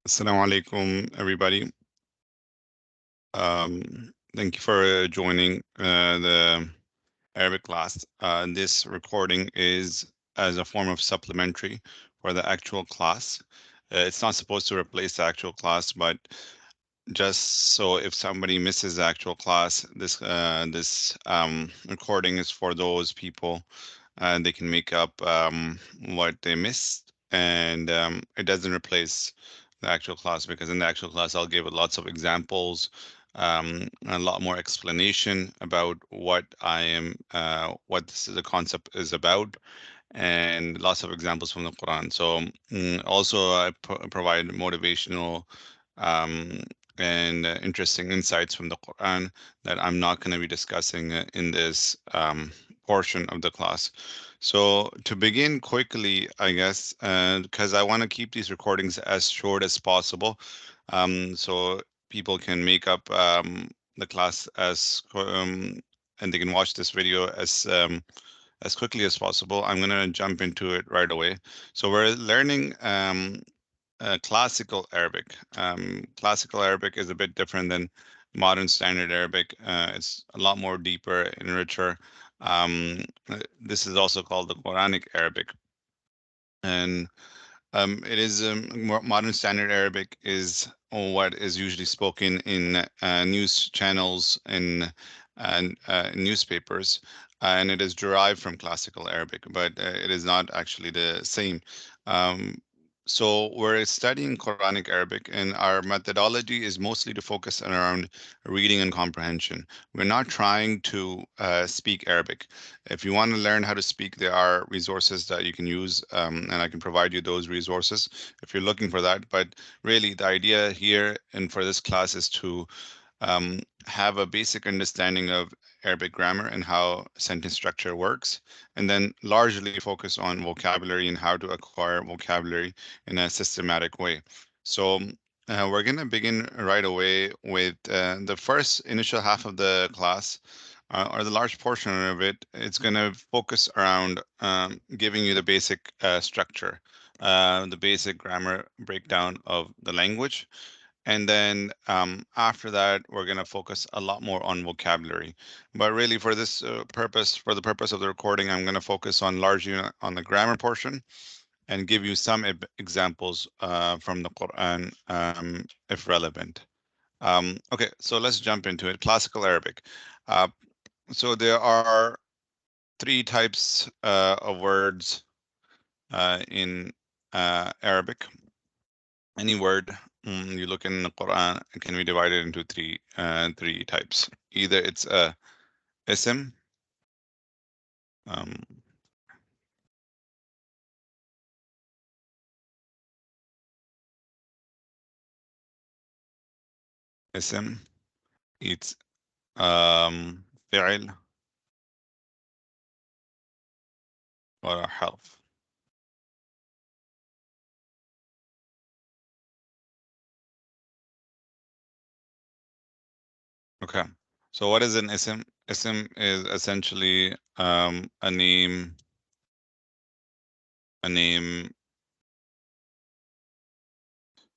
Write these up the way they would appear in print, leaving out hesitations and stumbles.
Assalamu alaikum, everybody. Thank you for joining the Arabic class. This recording is as a form of supplementary for the actual class. It's not supposed to replace the actual class, but just so if somebody misses the actual class, this recording is for those people, and they can make up what they missed, and it doesn't replace the actual class, because in the actual class I'll give lots of examples, a lot more explanation about what the concept is about, and lots of examples from the Quran. So also I provide motivational um, and interesting insights from the Quran that I'm not going to be discussing in this portion of the class. So to begin quickly, I guess, because I want to keep these recordings as short as possible, so people can make up the class and they can watch this video as quickly as possible. I'm going to jump into it right away. So we're learning classical Arabic. Classical Arabic is a bit different than modern standard Arabic. It's a lot more deeper and richer. This is also called the Quranic Arabic. And it is modern standard Arabic is what is usually spoken in news channels and newspapers, and it is derived from classical Arabic, but it is not actually the same. Um, so we're studying Quranic Arabic, and our methodology is mostly to focus around reading and comprehension. We're not trying to speak Arabic. If you want to learn how to speak, there are resources that you can use, and I can provide you those resources if you're looking for that. But really, the idea here and for this class is to have a basic understanding of Arabic grammar and how sentence structure works, and then largely focus on vocabulary and how to acquire vocabulary in a systematic way. So we're going to begin right away with the first initial half of the class, or the large portion of it. It's going to focus around giving you the basic structure, the basic grammar breakdown of the language. And then after that, we're going to focus a lot more on vocabulary. But really, for this purpose, for the purpose of the recording, I'm going to focus on largely on the grammar portion and give you some examples from the Quran, if relevant. Okay, so let's jump into it. Classical Arabic. Uh, so there are three types of words in Arabic. Any word you look in the Quran, it can be divided into three types. Either it's a ism, um, ism, it's فعل or a حرف. Okay. So what is an ism? Ism is essentially a name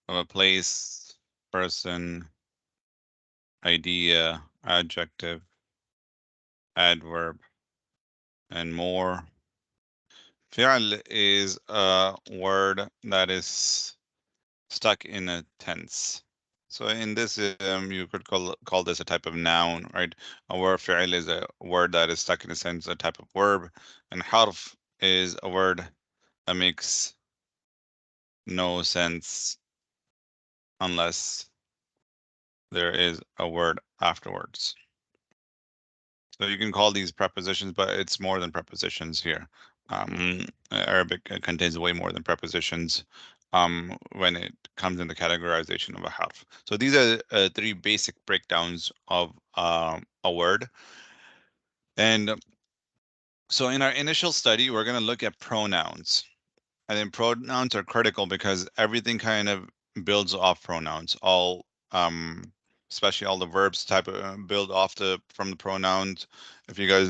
of a place, person, idea, adjective, adverb, and more. Fi'l is a word that is stuck in a tense. So in this, you could call this a type of noun, right? A word fi'l is a word that is stuck in a sense, a type of verb, and harf is a word that makes no sense unless there is a word afterwards. So you can call these prepositions, but it's more than prepositions here. Arabic contains way more than prepositions when it comes in the categorization of a harf. So these are three basic breakdowns of a word. And so in our initial study, we're going to look at pronouns. And then pronouns are critical because everything kind of builds off pronouns. Especially all the verbs type of build off from the pronouns. If you guys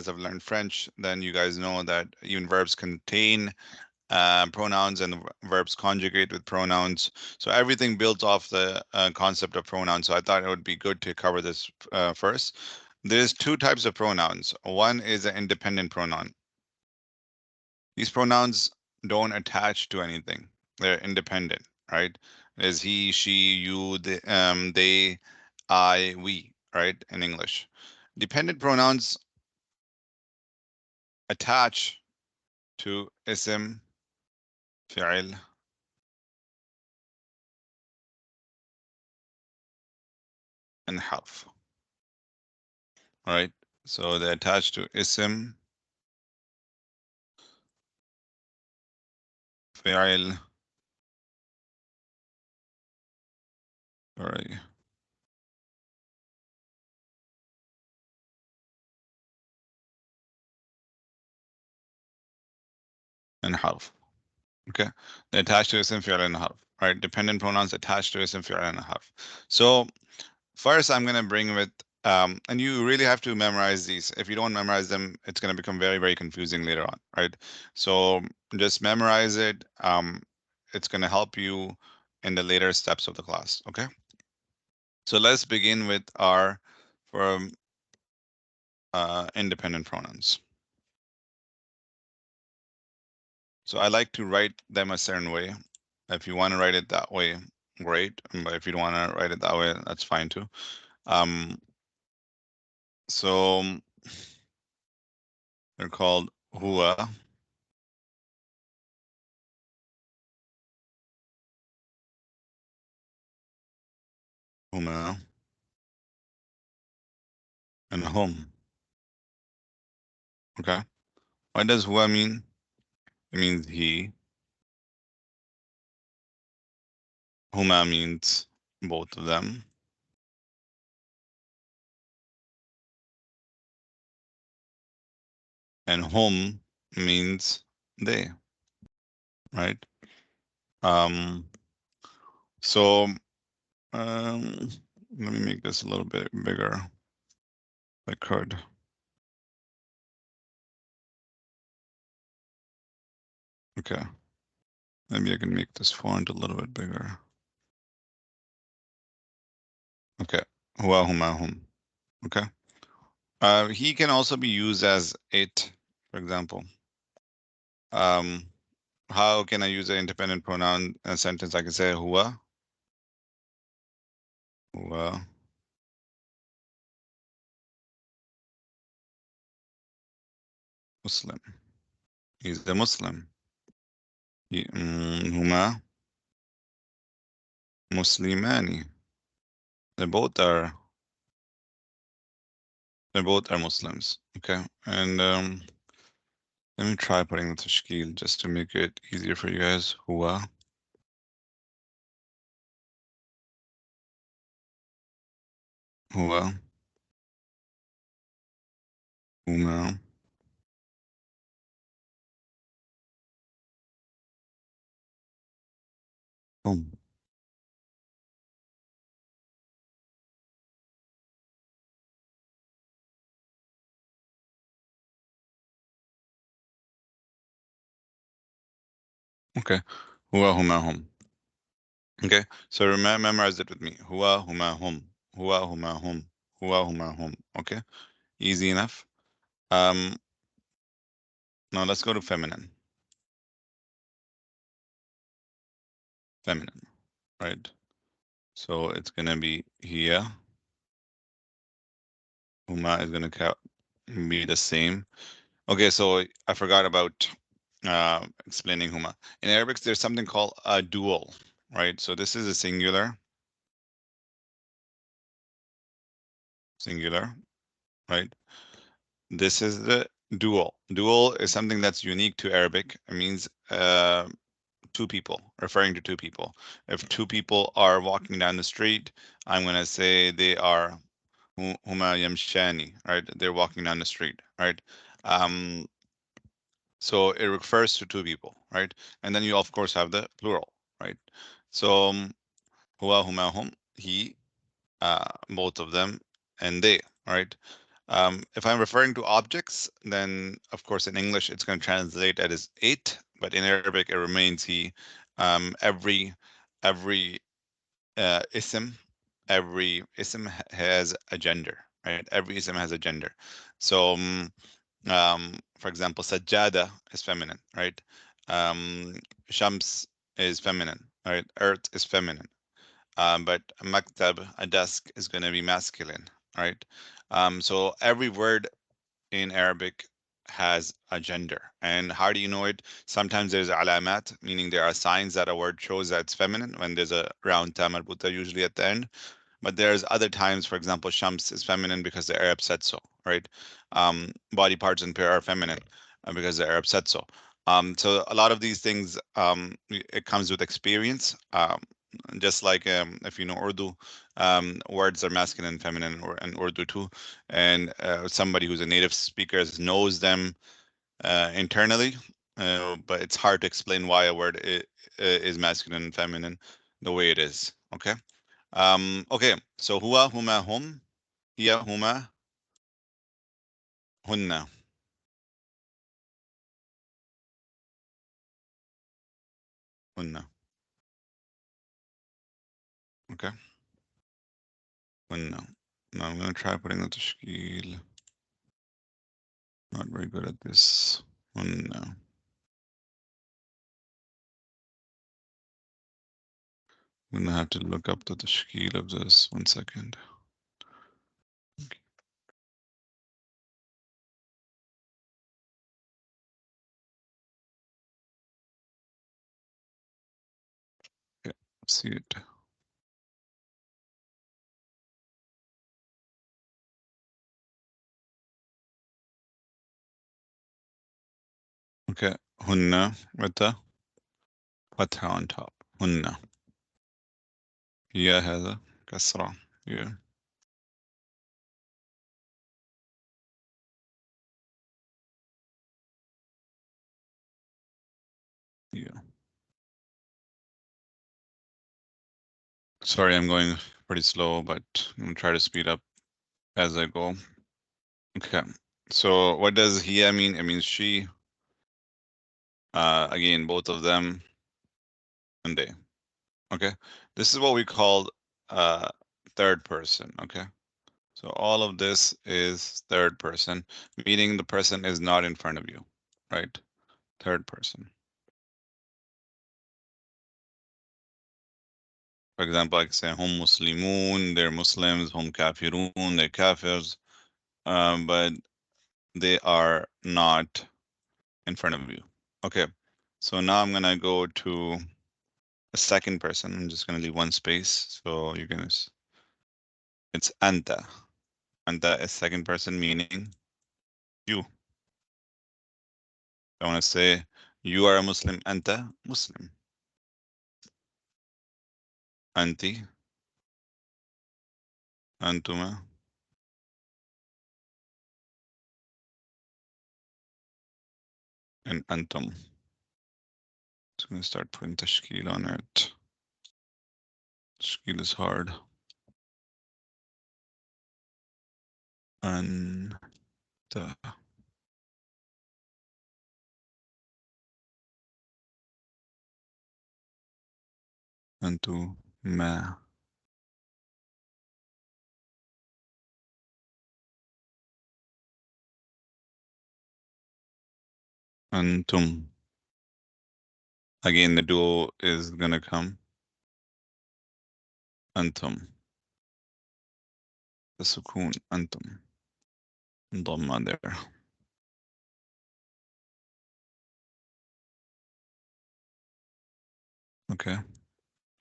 have learned French, then you guys know that even verbs contain pronouns and verbs conjugate with pronouns. So everything builds off the concept of pronouns. So I thought it would be good to cover this first. There's two types of pronouns. One is an independent pronoun. These pronouns don't attach to anything. They're independent, right? Is he, she, you, they, I, we, right? In English. Dependent pronouns attach to ism, fi'il, and harf, right? So they attach to ism, fi'il, sorry, and harf. Okay, they attach to ism, fi'il, and harf, right? Dependent pronouns attach to ism, fi'il, and harf. So first, I'm going to bring with, and you really have to memorize these. If you don't memorize them, it's going to become very, very confusing later on, right? So just memorize it. It's going to help you in the later steps of the class, okay? So let's begin with our from independent pronouns. So I like to write them a certain way. If you want to write it that way, great. But if you don't want to write it that way, that's fine too. Um, so they're called huwa, huma, and hum. Okay. What does huwa mean? It means he. Huma means both of them. And hum means they, right? Um, so let me make this a little bit bigger if I could. Okay. Maybe I can make this font a little bit bigger. Okay. Huwa, huma, hum. Okay. He can also be used as it, for example. How can I use an independent pronoun in a sentence? I can say huwa, huwa, Muslim. He's a Muslim. Huma Muslimani. They both are they both are Muslims. Okay. And let me try putting the tashkil just to make it easier for you guys. Huwa, huwa, huma, hum. Okay. Huwa, huma, hum. Okay. So memorize it with me. Huwa, huma, hum. Huwa, huma, hum. Huwa, huma, hum. Okay. Easy enough. Um, Now let's go to feminine. Feminine, right? So it's gonna be here. Huma is gonna be the same. Okay, so I forgot about explaining huma. In Arabic, there's something called a dual, right? So this is a singular, right? This is the dual. Dual is something that's unique to Arabic. It means two people, referring to two people. If two people are walking down the street, I'm gonna say they are huma yamshani, right? They're walking down the street, right? Um, so it refers to two people, right? And then you of course have the plural, right? So huwa, huma, hum, he, both of them, and they, right? If I'm referring to objects, then of course in English it's going to translate as it, but in Arabic it remains he. Every ism, every ism has a gender, right? Every ism has a gender. So, for example, sajjada is feminine, right? Shams is feminine, right? Earth is feminine. But maktab, a desk, is going to be masculine, right? So every word in Arabic has a gender. And how do you know it? Sometimes there's alamat, meaning there are signs that a word shows that it's feminine when there's a round ta marbuta usually at the end. But there's other times, for example, shams is feminine because the Arab said so, right? Body parts and pair are feminine because the Arab said so. So a lot of these things, it comes with experience. Just like if you know Urdu, words are masculine and feminine, or in Urdu too. And somebody who's a native speaker knows them internally, but it's hard to explain why a word is masculine and feminine the way it is. Okay. Okay. So huwa, huma, hum, hiya, huma, hunna, hunna. Okay. Hunna. Now I'm gonna try putting the tashkil. Not very good at this. Hunna. I'm gonna have to look up the tashkil of this. 1 second. Okay. See it. Okay. Hunna with the fatha on top. Hunna. هي هذا كسرة. Yeah. Yeah. Sorry, I'm going pretty slow, but I'm gonna try to speed up as I go. Okay. So what does hiya mean? It means she. Again, both of them and they. Okay. This is what we call uh third person. Okay. So all of this is third person, meaning the person is not in front of you, right? Third person. For example, I can say hum muslimun, they're Muslims, hum kafirun, they're kafirs, but they are not in front of you. Okay, so now I'm gonna go to a second person. I'm just gonna leave one space, so you're gonna. It's anta. Anta is second person, meaning you. I want to say you are a Muslim. Anta Muslim. Anti, antuma, and antum. So I'm gonna start putting tashkil on it. Tashkil is hard. Anta, antuma. Antum. Again, the duo is gonna come. Antum. The sukun. Antum. Dhamma there. Okay.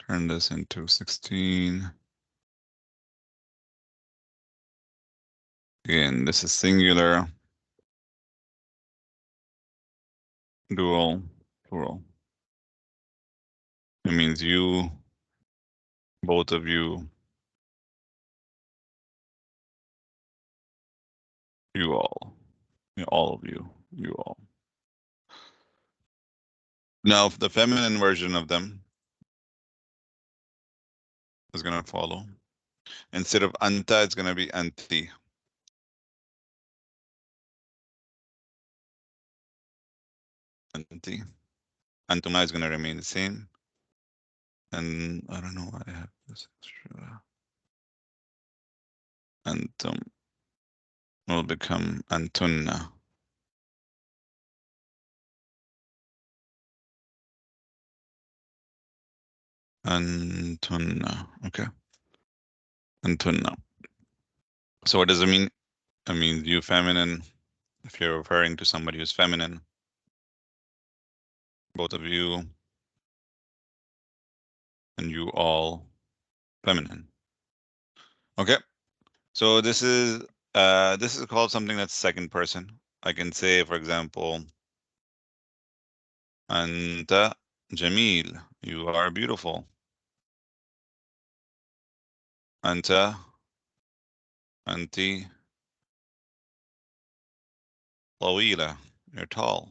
Turn this into 16. Again, this is singular, dual, plural. It means you, both of you all of you all. Now, the feminine version of them is going to follow. Instead of anta, it's going to be anti. Anti. Antuma is going to remain the same. And I don't know why I have this extra. Antum will become antunna. Antunna. Okay. Antunna. So what does it mean? It means you feminine. If you're referring to somebody who's feminine, both of you and you all feminine. Okay. So this is called something that's second person. I can say, for example, Anta Jamil, you are beautiful. Anta, Anti Lawila, you're tall.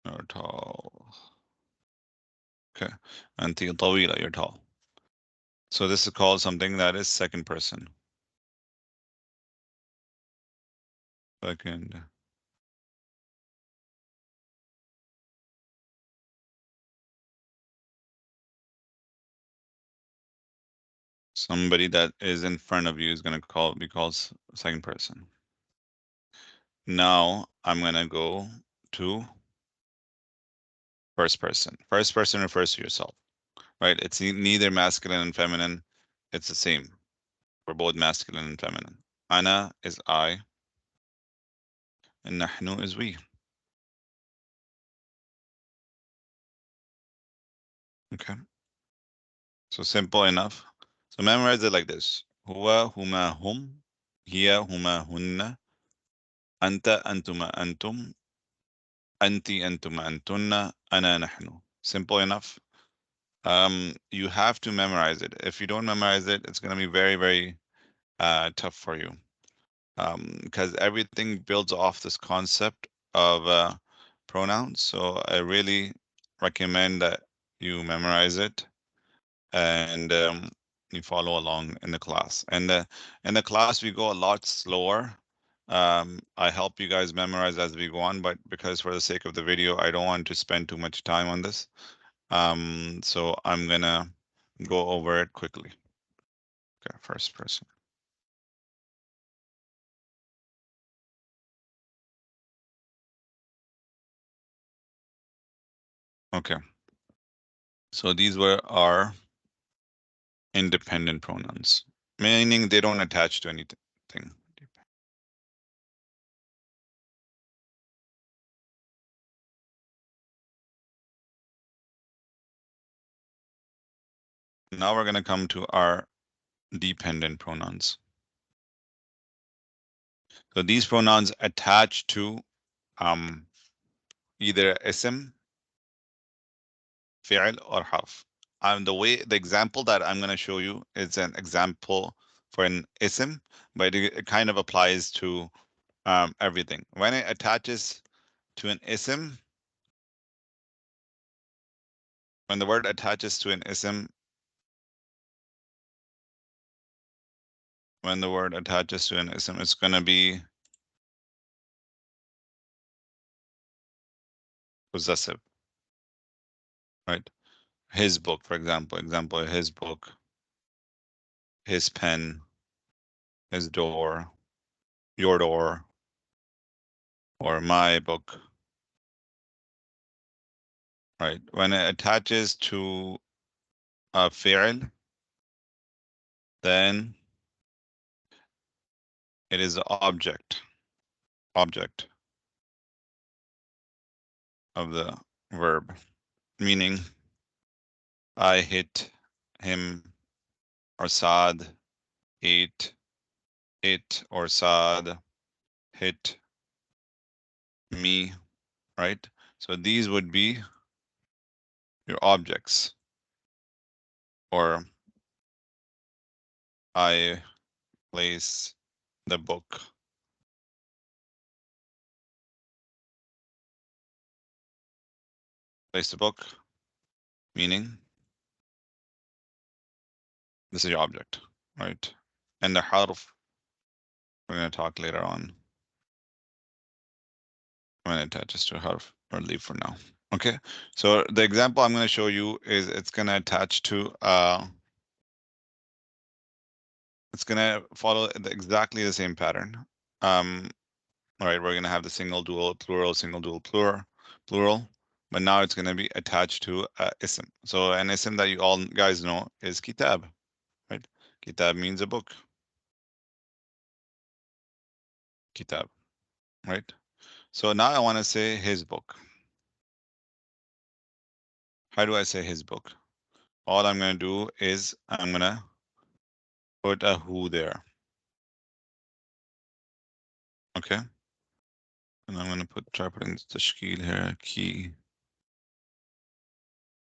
You're tall. Okay. Anti Lawila, you're tall. So this is called something that is second person. Second. Somebody that is in front of you is going to be called second person. Now I'm going to go to first person. First person refers to yourself, right? It's neither masculine and feminine. It's the same. We're both masculine and feminine. Ana is I, and nahnu is we. Okay. So simple enough. So memorize it like this. Huwa, huma, hum. Hiya, huma, hunna. Anta, antuma, antum. Anti, antuma, antunna. Ana, nahnu. Simple enough. You have to memorize it. If you don't memorize it, it's going to be very, very tough for you. Because everything builds off this concept of pronouns. So I really recommend that you memorize it and you follow along in the class. And in the class, we go a lot slower. I help you guys memorize as we go on, but because for the sake of the video, I don't want to spend too much time on this. So I'm gonna go over it quickly. Okay, first person. Okay. So these were our independent pronouns, meaning they don't attach to anything. Now we're gonna come to our dependent pronouns. So these pronouns attach to either ism, fi'l, or harf. The example that I'm gonna show you is an example for an ism, but it kind of applies to everything. When it attaches to an ism, when the word attaches to an ism, it's gonna be possessive, right? His book, for example, his book, his pen, his door, your door, or my book, right? When it attaches to a fi'l, then it is the object of the verb, meaning I hit him, or Saad ate it, or Saad hit me, right? So these would be your objects, or I place the book, meaning this is your object, right? And the harf, we're going to talk later on. I'm going to attach this to a harf or leave for now. Okay, so the example I'm going to show you is it's going to attach to it's going to follow exactly the same pattern. All right, we're going to have the single, dual, plural, single, dual, plural, but now it's going to be attached to ism. So an ism that you all guys know is kitab, right? Kitab means a book. Kitab, right? So now I want to say his book. How do I say his book? All I'm going to do is I'm going to put a who there. Okay. And I'm going to try putting the tashkil here. Ki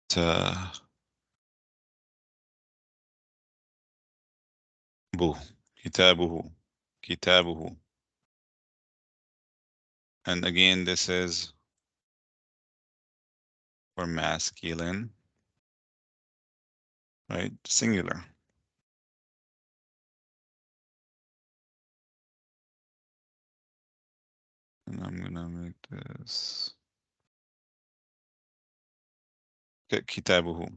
ta bu. Kitabuhu. Kitabuhu. And again, this is for masculine, right? Singular. And I'm gonna make this kitabuhu.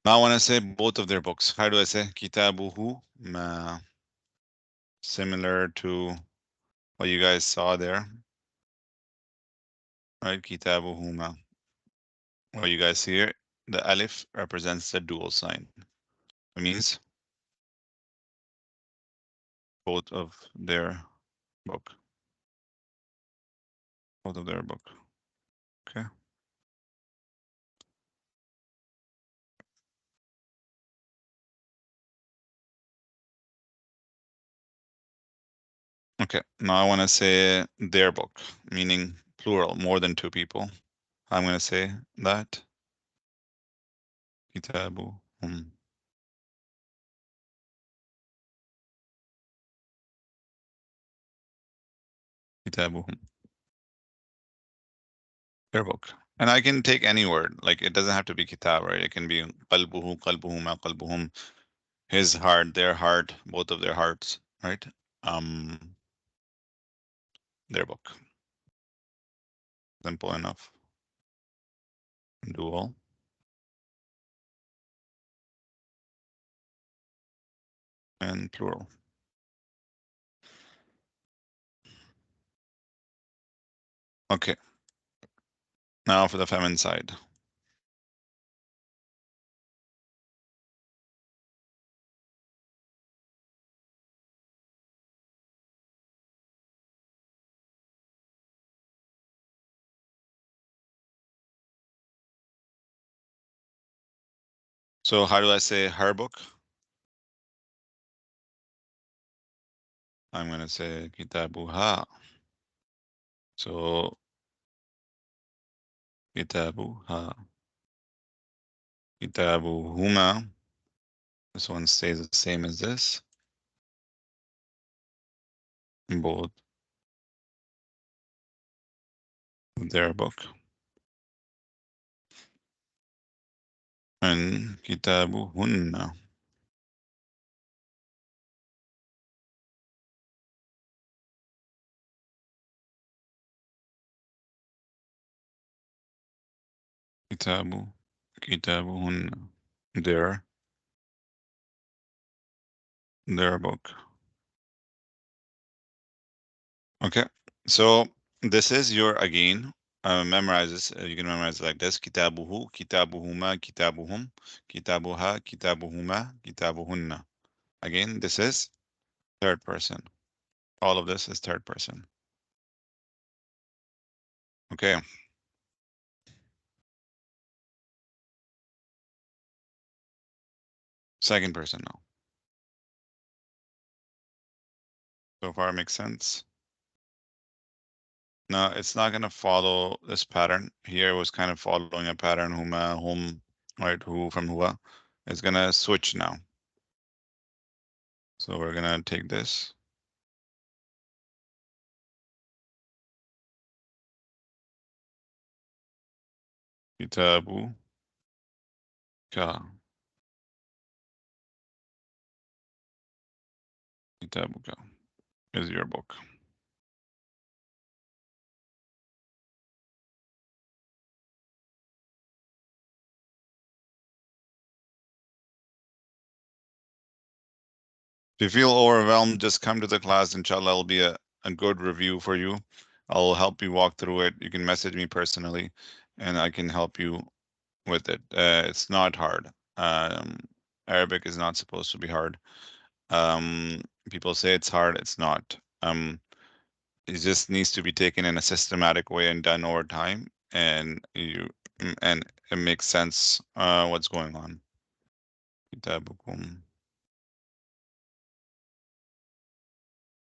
Now I want to say both of their books. How do I say kitabuhu? Ma, similar to what you guys saw there, right? Kitabuhuma. What you guys see here, the alif represents the dual sign. It means both of their book. Both of their book. Okay. Okay. Now I want to say their book, meaning plural, more than two people. I'm going to say that. Kitabuhum. Kitabuhum. Their book. And I can take any word. Like it doesn't have to be kitab, right? It can be qalbuhu, qalbuhuma, qalbuhum. His heart, their heart, both of their hearts, right? Their book. Simple enough. Dual. And plural. Okay. Now for the feminine side. So how do I say her book? I'm gonna say kitabuha. So kitabuha. Kitabuhuma. This one stays the same as this. Both of their book. And kitabuhunna. Kitabuhunna. Their book. Okay, so this is your again. Memorize this. You can memorize it like this: kitabuhu, kitabuhuma, kitabuhum, kitabuha, kitabuhuma, kitabuhunna. Again, this is third person. All of this is third person. Okay. Second person now. So far, it makes sense. No, it's not gonna follow this pattern. Here it was kind of following a pattern, huma, hum, right? Who from hua. It's gonna switch now. So we're gonna take this. Kitabu ka. Kitabu ka is your book. If you feel overwhelmed, just come to the class. Inshallah, it'll be a good review for you. I'll help you walk through it. You can message me personally, and I can help you with it. It's not hard. Um, Arabic is not supposed to be hard. Um, People say it's hard. It's not. It just needs to be taken in a systematic way and done over time, and it makes sense what's going on. كتابكم.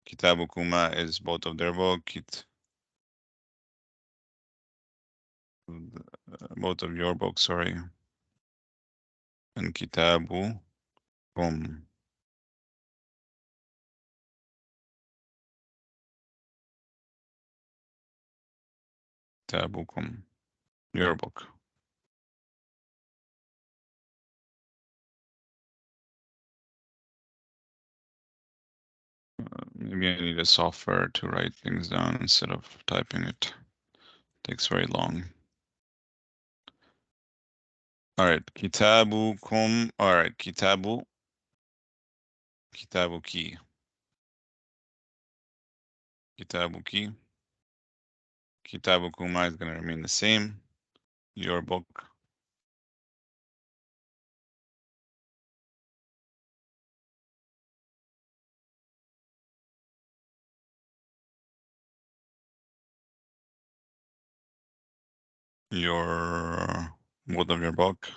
كتابكما is both of their book. Both of your books, sorry. And كتابكم. كتابكم. Your book. Maybe I need a software to write things down instead of typing it. Takes very long. All right, kitabukum. All right, kitabuki, kitabuki. Kitabukuma is going to remain the same. Your book. Your both of your book.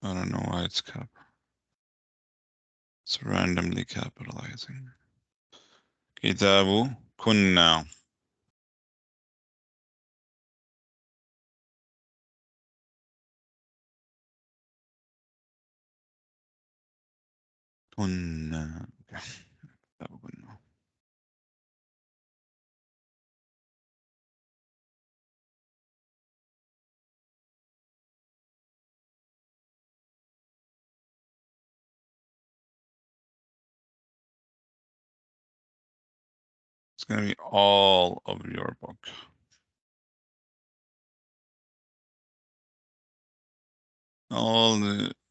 I don't know why it's it's randomly capitalizing. Kitabu kunna. Kunna. Okay. Kitabu kunna. It's going to be all of your book. All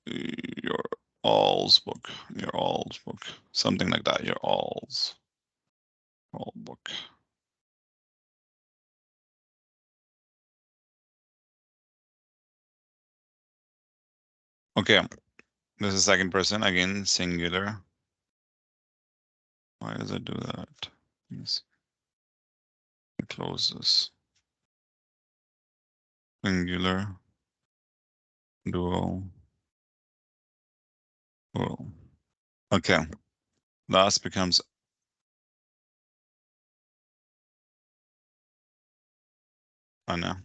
your all's book. Your all's book. Something like that. Your all's. All book. Okay. This is second person. Again, singular. Why does it do that? Yes. Close this. Singular. Dual. Plural. Okay. Last becomes ana.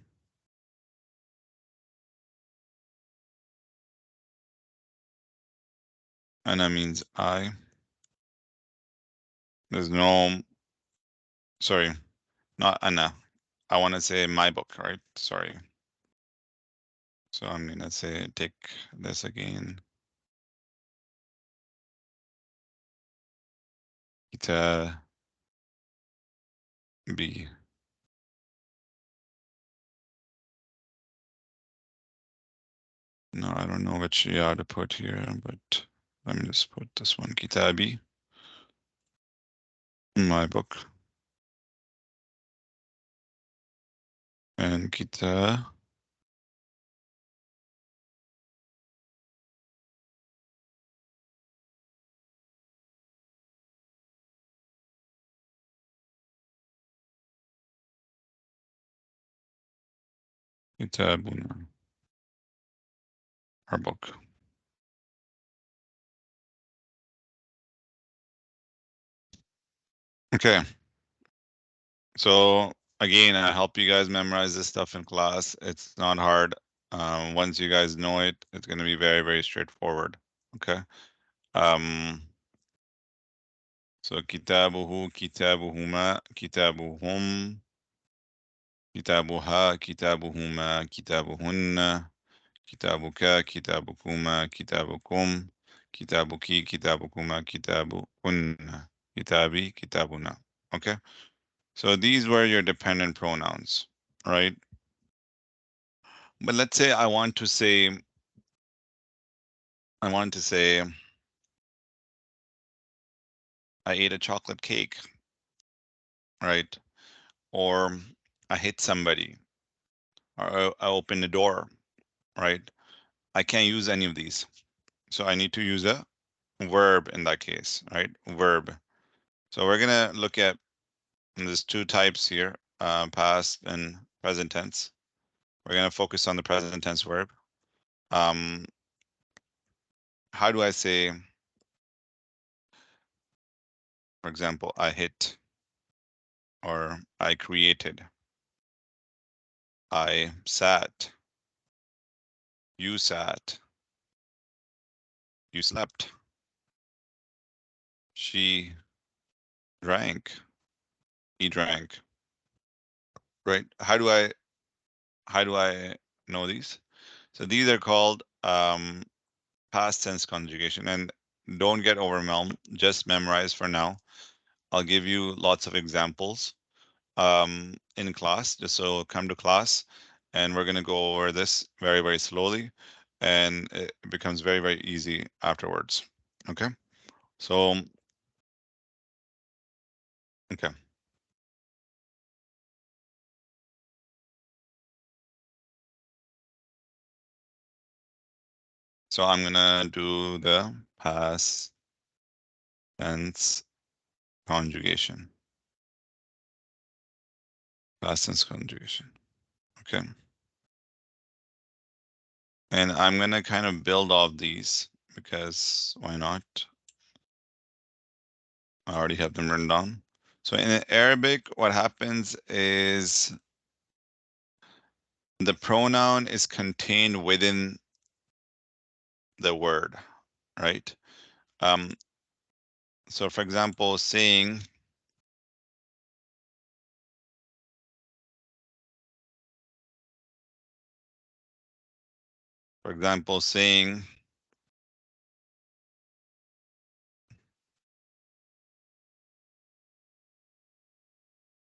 Ana means I. There's no, sorry, not ana. I want to say my book, right? Sorry. So I'm going to say, take this again. Ita B. No, I don't know which ya to put here, but let me just put this one, Kitabi. My book. And Kita. Kitabuna. Our book. Okay. So again, I help you guys memorize this stuff in class. It's not hard. Once you guys know it, it's going to be very, very straightforward. Okay. Um, so kitabuhu, kitabuhuma, kitabuhum, kitabuha, kitabuhuma, kitabuhunna, kitabuka, kitabukuma, kitabukum, kitabuki, kitabukuma, kitabukunna, kitabi, kitabuna. Okay. So these were your dependent pronouns, right? But let's say I want to say I want to say I ate a chocolate cake, right? Or I hit somebody, or I opened the door, right? I can't use any of these. So I need to use a verb in that case, right? Verb. So we're gonna look at there's two types here, past and present tense. We're gonna focus on the present tense verb. Um, how do I say, for example, I hit, or I created, I sat, you sat, you slept, she drank, he drank, right? How do I know these? So these are called past tense conjugation, and don't get overwhelmed. Just memorize for now. I'll give you lots of examples in class, just so come to class, and we're going to go over this very, very slowly, and it becomes very, very easy afterwards. Okay, so okay. So I'm gonna do the past tense conjugation. Past tense conjugation. Okay. And I'm gonna kind of build off these because why not? I already have them written down. So in Arabic, what happens is the pronoun is contained within the word, right? So for example, saying,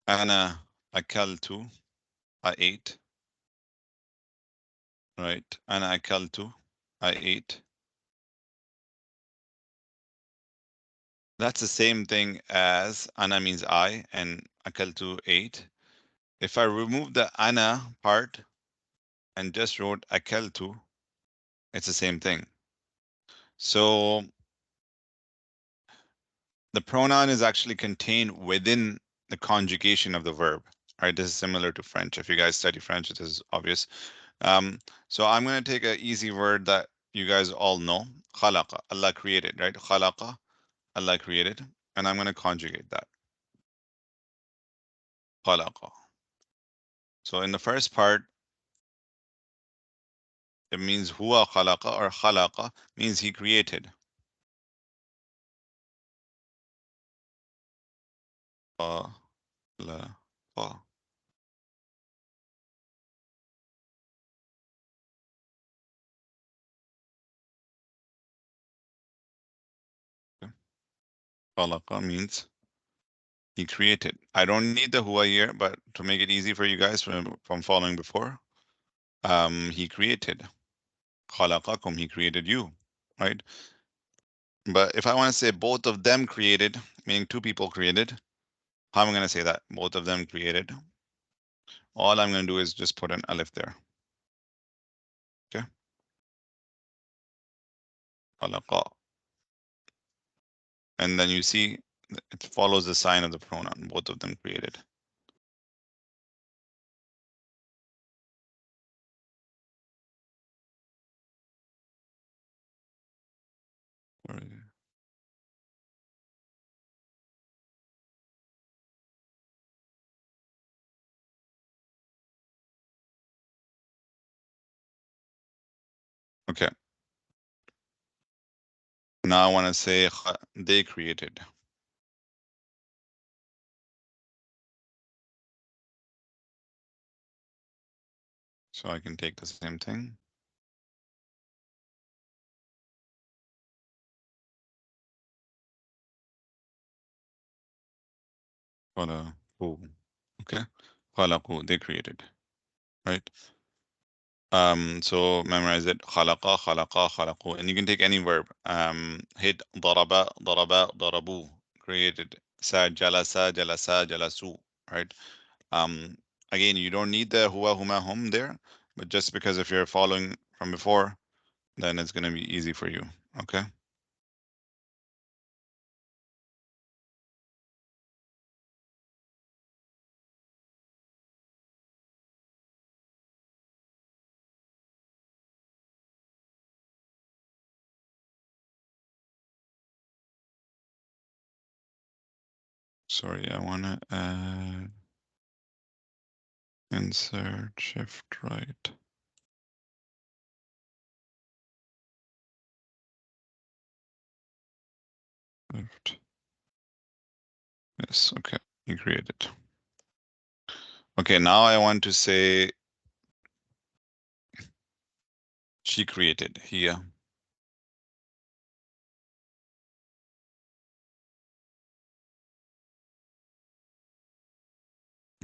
Ana akaltu, I ate, right? Ana akaltu, I ate. That's the same thing as ana means I and akaltu ate. If I remove the ana part and just wrote akaltu, it's the same thing. So the pronoun is actually contained within the conjugation of the verb. Right? This is similar to French. If you guys study French, this is obvious. So I'm going to take an easy word that you guys all know. Khalaqa. Allah created, right? Khalaqa. Allah created. And I'm going to conjugate that. Khalaqa. So in the first part, it means huwa khalaqa, or khalaqa means he created. Khalaqa. Khalaqa means he created. I don't need the huwa here, but to make it easy for you guys from following before, he created. Khalaqakum, he created you, right? But if I want to say both of them created, meaning two people created, how am I going to say that? Both of them created. All I'm going to do is just put an alif there. Okay. Khalaqa. And then you see it follows the sign of the pronoun. Both of them created. Okay. Now I want to say they created. So I can take the same thing. Khalaqu. Okay. Khalaqu, they created. Right. So memorize it. خلق خلق خلقوا. And you can take any verb. Hit ضرب ضرب ضربوا. Created. جلس جلس جلسوا. Right? Again, you don't need the huwa huma hum there, but just because if you're following from before, then it's going to be easy for you. Okay. Sorry, I want to add insert shift right. Shift. Yes. Okay. You created. Okay. Now I want to say she created here.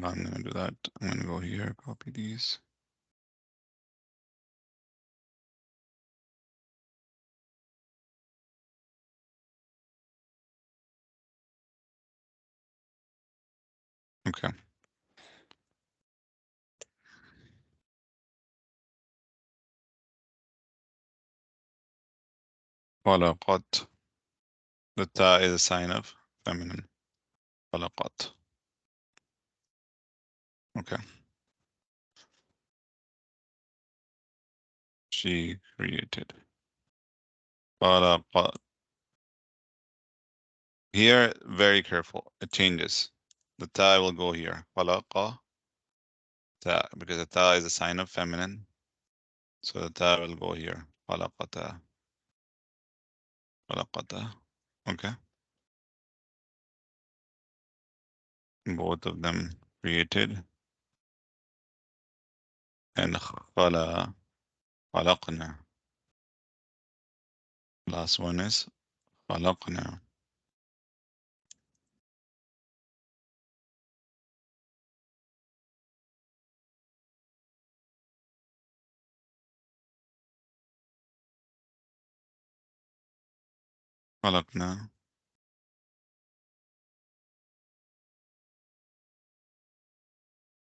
I'm going to do that. I'm going to go here, copy these. Okay. خلقت. The ta is a sign of feminine. خلقت. Okay. She created. خلقت. Here, very careful. It changes. The ta will go here. خلق ta, because the ta is a sign of feminine. So the ta will go here. خلقتا. خلقتا. Okay. Both of them created. And خلا. خلقنا. Last one is خلقنا. خلقنا.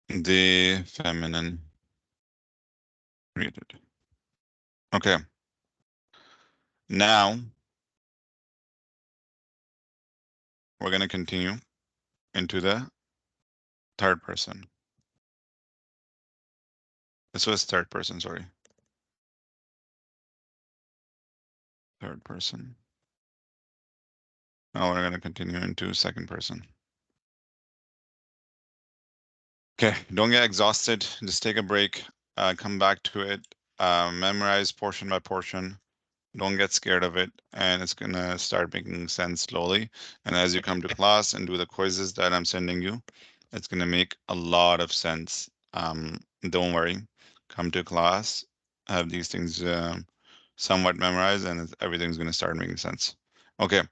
The feminine created. Okay. Now we're going to continue into the third person. This was third person, sorry. Third person. Now we're going to continue into second person. Okay, don't get exhausted. Just take a break, come back to it, memorize portion by portion. Don't get scared of it, and it's gonna start making sense slowly. And as you come to class and do the quizzes that I'm sending you, it's gonna make a lot of sense. Don't worry. Come to class, have these things somewhat memorized, and everything's gonna start making sense. Okay.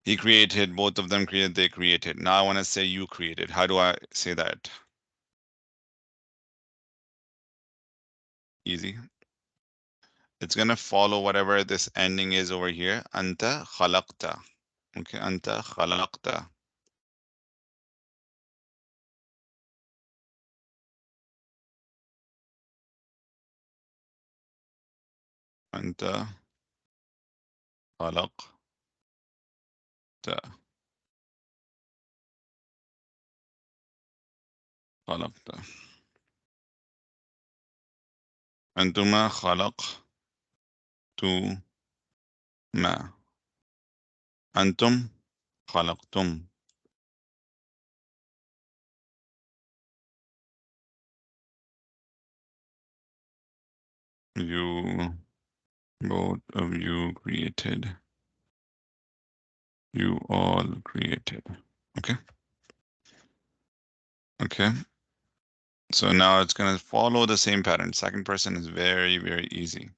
He created, both of them created, they created. Now I want to say you created. How do I say that? Easy. It's going to follow whatever this ending is over here. Anta khalaqta. Okay, anta khalaqta. Anta khalaqta. Khalaqta. Antuma khalaqtuma. Antum khalaqtum. You, both of you created. You all created. Okay. Okay. So now it's going to follow the same pattern. Second person is very, very easy.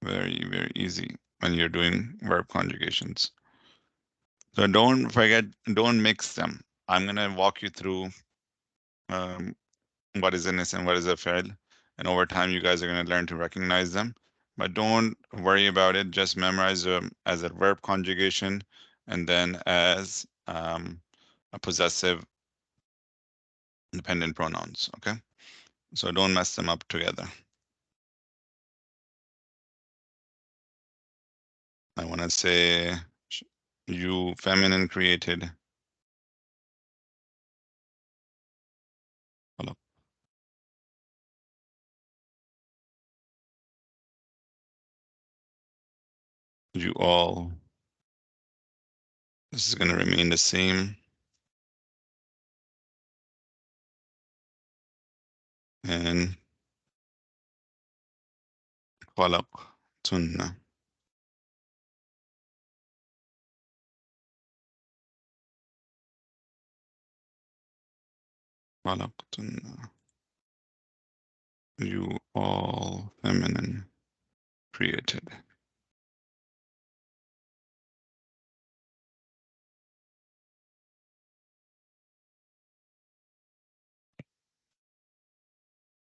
Very, very easy when you're doing verb conjugations. So don't forget, don't mix them. I'm going to walk you through what is an ism and what is a fi'l. and over time you guys are going to learn to recognize them. But don't worry about it. Just memorize them as a verb conjugation and then as a possessive dependent pronouns. Okay, so don't mess them up together. I want to say you feminine created. You all. This is going to remain the same. And خلقتن. خلقتن. You all feminine created.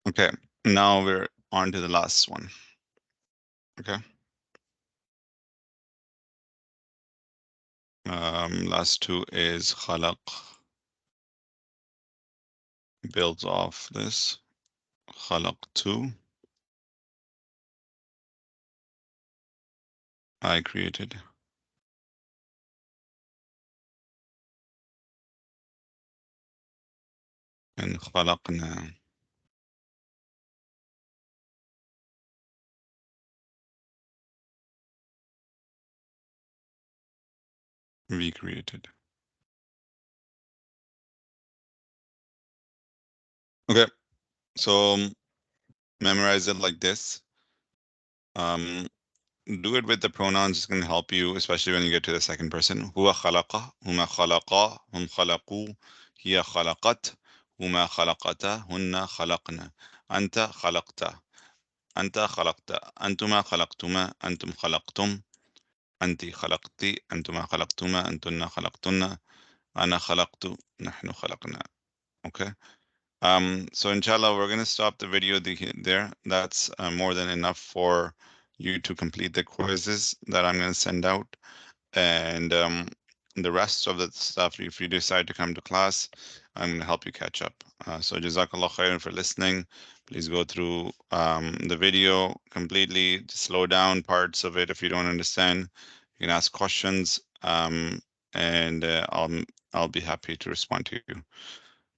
Okay, now we're on to the last one. Okay. Last two is خلق. Builds off this. خلقت. I created. And خلقنا. We created. Okay, so memorize it like this. Do it with the pronouns. It's going to help you, especially when you get to the second person. هو خلق, هما خلقا, هم خلقوا, هي خلقت, هما خلقتا, هن خلقنا. أنت خلقت, أنت خلقت, أنتما خلقتما, أنتم خلقتم, أنت خلقتي, أنتما خلقتما, أنتن خلقتن, أنا خلقت, نحن خلقنا. Okay. So inshallah, we're going to stop the video there. That's more than enough for you to complete the quizzes that I'm going to send out. And the rest of the stuff, if you decide to come to class, I'm going to help you catch up. So Jazakallah khairan for listening. Please go through the video completely, slow down parts of it if you don't understand. You can ask questions, and I'll be happy to respond to you.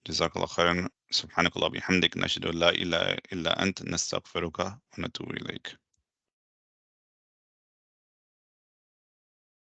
جزاك الله خيرا سبحانك اللهم وبحمدك نشهد أن لا إله إلا أنت نستغفرك ونتوب إليك